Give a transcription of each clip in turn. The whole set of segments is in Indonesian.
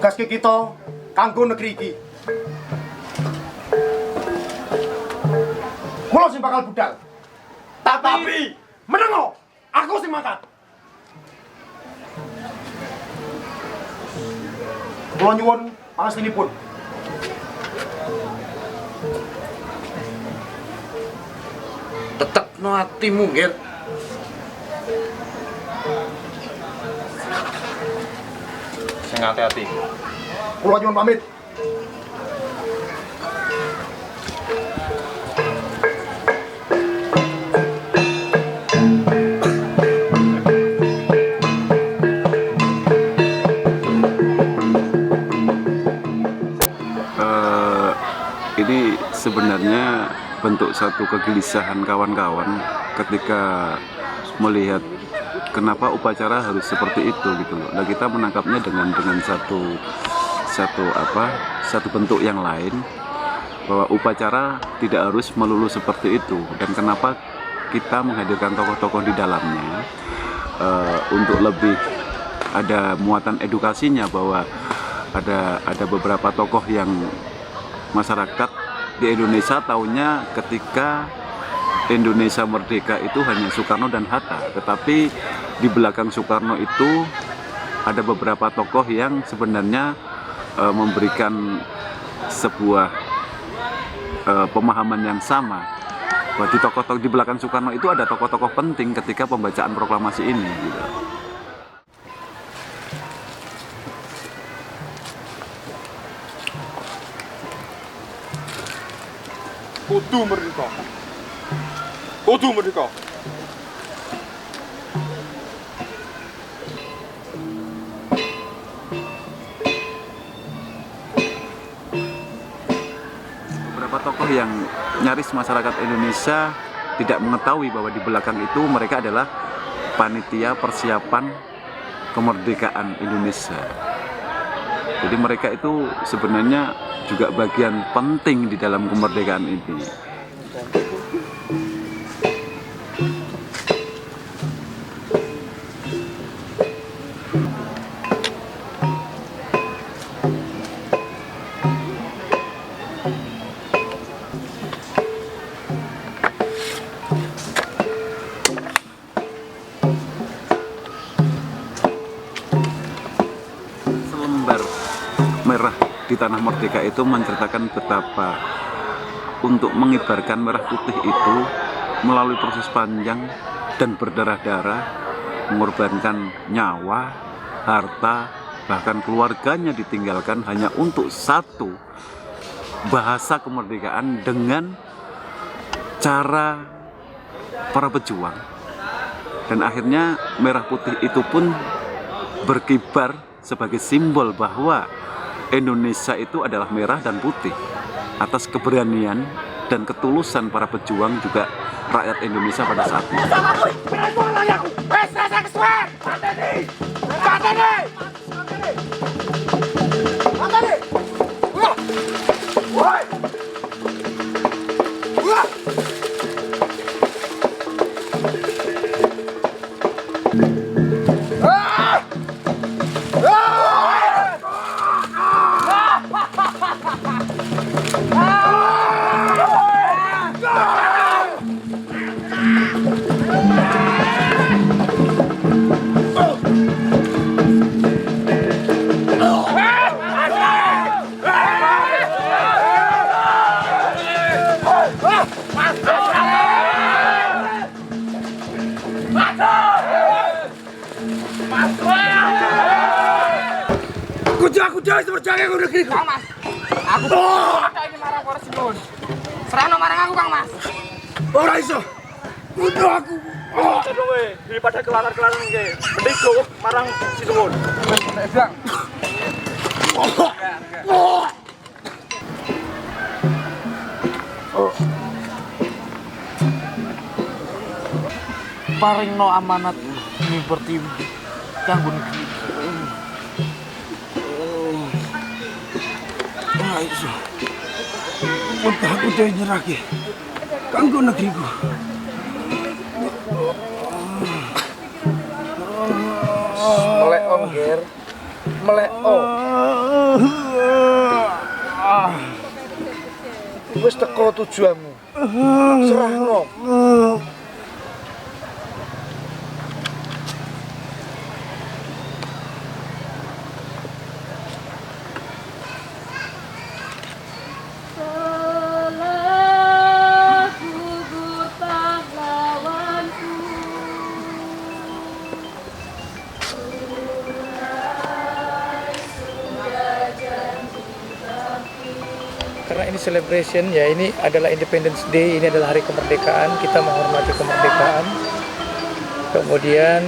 nugaske kita kanggo negeri iki. Mula sing bakal budal. Tapi menengo, aku sing mangkat. Kula nyuwun pangestunipun. Tetepno atimu, Ger. Sing hati-hati. Kula nyuwun pamit. Ini sebenarnya bentuk satu kegelisahan kawan-kawan ketika melihat kenapa upacara harus seperti itu gitu loh. Nah, kita menangkapnya dengan satu bentuk yang lain, bahwa upacara tidak harus melulu seperti itu, dan kenapa kita menghadirkan tokoh-tokoh di dalamnya untuk lebih ada muatan edukasinya, bahwa ada beberapa tokoh yang masyarakat di Indonesia taunya ketika Indonesia merdeka itu hanya Soekarno dan Hatta, tetapi di belakang Soekarno itu ada beberapa tokoh yang sebenarnya memberikan sebuah pemahaman yang sama, bahwa di tokoh-tokoh di belakang Soekarno itu ada tokoh-tokoh penting ketika pembacaan proklamasi ini gitu. Kudu merdeka. Kudu merdeka. Beberapa tokoh yang nyaris masyarakat Indonesia tidak mengetahui bahwa di belakang itu mereka adalah panitia persiapan kemerdekaan Indonesia. Jadi mereka itu sebenarnya juga bagian penting di dalam kemerdekaan ini. Selembar merah di tanah merdeka itu menceritakan betapa untuk mengibarkan merah putih itu melalui proses panjang dan berdarah-darah, mengorbankan nyawa, harta, bahkan keluarganya ditinggalkan hanya untuk satu bahasa kemerdekaan dengan cara para pejuang. Dan akhirnya merah putih itu pun berkibar sebagai simbol bahwa Indonesia itu adalah merah dan putih atas keberanian dan ketulusan para pejuang juga rakyat Indonesia pada saat itu. Kudu seperti aku negeri. Kang Mas. Aku ada ini marang Polres Simbon. Serano marang aku Kang Mas. Ora iso. Kudu aku. Coba we, daripada kelaran-kelaran nge. Mending go marang si Sumun. Bang. Paringno amanat miberti kanggo negeri. Iso. Udah aku dhewe nyerahke kanggo negeriku. Melek Om Ger. Melek Om. Wis teko tujuanmu. Serahno. Telah gugur pahlawanku. Karena ini celebration ya, ini adalah Independence Day, ini adalah hari kemerdekaan, kita menghormati kemerdekaan. Kemudian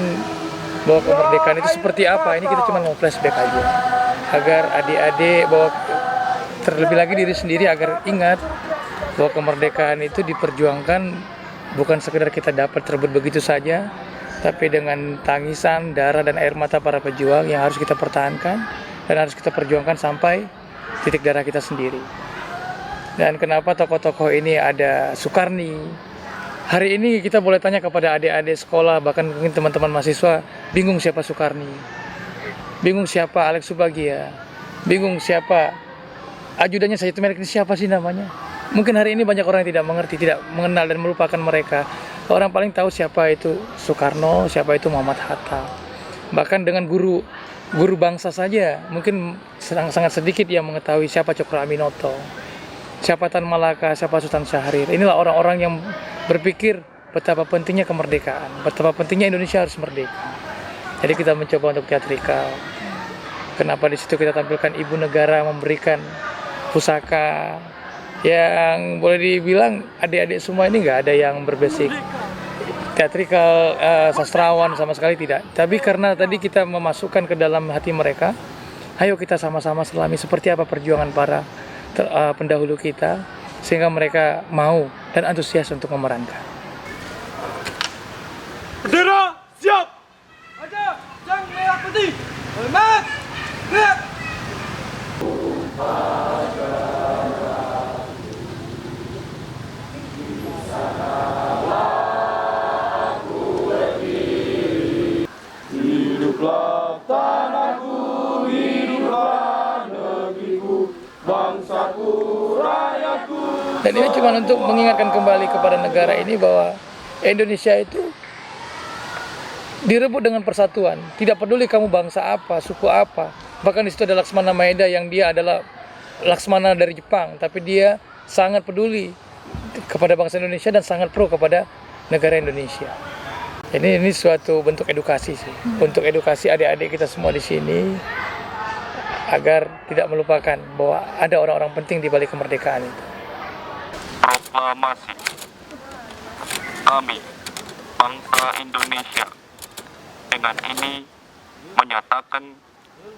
bahwa kemerdekaan itu seperti apa, ini kita cuma mau flashback aja agar adik-adik bahwa terlebih lagi diri sendiri agar ingat bahwa kemerdekaan itu diperjuangkan bukan sekedar kita dapat terebut begitu saja, tapi dengan tangisan, darah dan air mata para pejuang yang harus kita pertahankan dan harus kita perjuangkan sampai titik darah kita sendiri. Dan kenapa tokoh-tokoh ini ada Soekarni? Hari ini kita boleh tanya kepada adik-adik sekolah, bahkan mungkin teman-teman mahasiswa, bingung siapa Soekarni, bingung siapa Alex Subagia, bingung siapa ajudannya Said Merek, ini siapa sih namanya? Mungkin hari ini banyak orang yang tidak mengerti, tidak mengenal dan melupakan mereka. Orang paling tahu siapa itu Soekarno, siapa itu Muhammad Hatta. Bahkan dengan guru bangsa saja, mungkin sangat sedikit yang mengetahui siapa Cokro Aminoto, siapa Tan Malaka, siapa Sultan Syahrir. Inilah orang-orang yang berpikir betapa pentingnya kemerdekaan, betapa pentingnya Indonesia harus merdeka. Jadi kita mencoba untuk teatrikal. Kenapa di situ kita tampilkan ibu negara memberikan pusaka yang boleh dibilang adik-adik semua ini nggak ada yang berbasic teatrikal, sastrawan sama sekali tidak. Tapi karena tadi kita memasukkan ke dalam hati mereka, ayo kita sama-sama selami seperti apa perjuangan para pendahulu kita, sehingga mereka mau dan antusias untuk memerankan. Bendera siap. Ada jang merah putih. Hormat. Gerak. Hiduplah tanahku, hiduplah negeriku, bangsaku, rakyatku. Dan ini cuma untuk mengingatkan kembali kepada negara ini bahwa Indonesia itu direbut dengan persatuan. Tidak peduli kamu bangsa apa, suku apa. Bahkan di situ ada Laksmana Maeda yang dia adalah Laksmana dari Jepang, tapi dia sangat peduli kepada bangsa Indonesia dan sangat pro kepada negara Indonesia. Ini suatu bentuk edukasi sih, untuk edukasi adik-adik kita semua di sini agar tidak melupakan bahwa ada orang-orang penting di balik kemerdekaan itu. Proklamasi. Kami, bangsa Indonesia, dengan ini menyatakan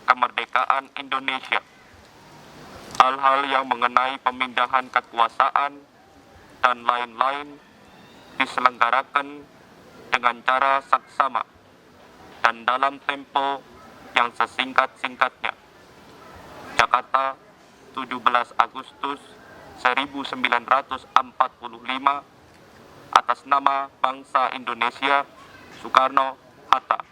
kemerdekaan Indonesia. Hal-hal yang mengenai pemindahan kekuasaan dan lain-lain diselenggarakan dengan cara saksama dan dalam tempo yang sesingkat-singkatnya. Jakarta, 17 Agustus 1945, atas nama bangsa Indonesia, Soekarno-Hatta.